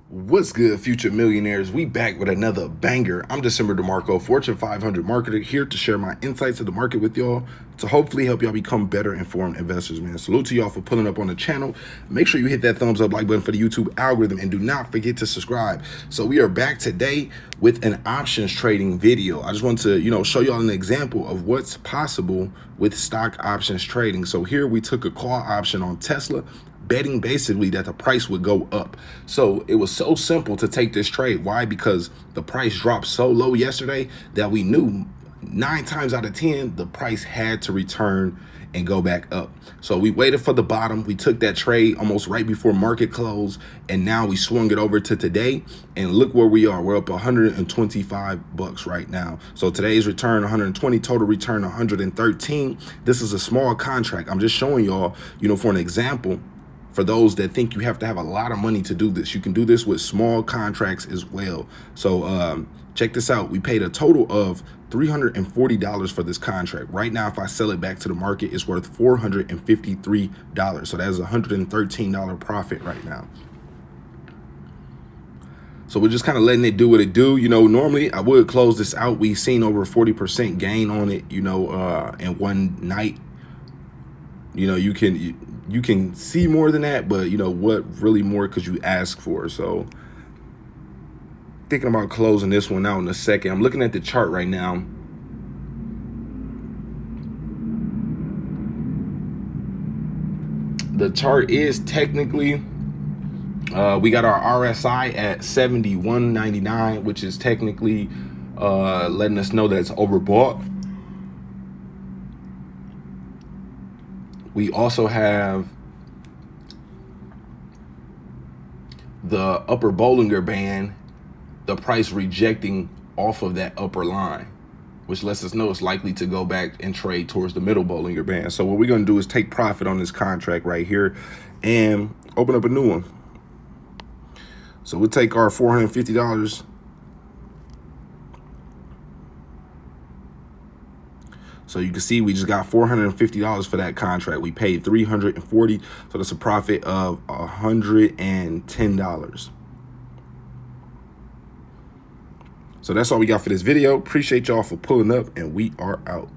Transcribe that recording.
What's good, future millionaires? We back with another banger. I'm December DeMarco, Fortune 500 marketer, here to share my insights of the market with y'all to hopefully help y'all become better informed investors, man. Salute to y'all for pulling up on the channel. Make sure you hit that thumbs up like button for the YouTube algorithm and do not forget to subscribe. So we are back today with an options trading video. I just want to, show y'all an example of what's possible with stock options trading. So here we took a call option on Tesla, betting basically that the price would go up. So it was so simple to take this trade. Why? Because the price dropped so low yesterday that we knew 9 times out of 10 the price had to return and go back up. So we waited for the bottom. We took that trade almost right before market close, and now we swung it over to today, and look where we are. We're up 125 bucks right now. So today's return 120, total return 113. This is a small contract. I'm just showing y'all, for an example. For those that think you have to have a lot of money to do this, you can do this with small contracts as well. So check this out. We paid a total of $340 for this contract. Right now, if I sell it back to the market, it's worth $453. So that's a $113 profit right now. So we're just kind of letting it do what it do. Normally I would close this out. We've seen over 40% gain on it, in one night. You can see more than that, but what really more could you ask for? So thinking about closing this one out in a second. I'm looking at the chart right now. The chart is technically, we got our RSI at 71.99, which is technically letting us know that it's overbought. We also have the upper Bollinger Band, the price rejecting off of that upper line, which lets us know it's likely to go back and trade towards the middle Bollinger Band. So what we're going to do is take profit on this contract right here and open up a new one. So we'll take our $450. So you can see we just got $450 for that contract. We paid $340, so that's a profit of $110. So that's all we got for this video. Appreciate y'all for pulling up, and we are out.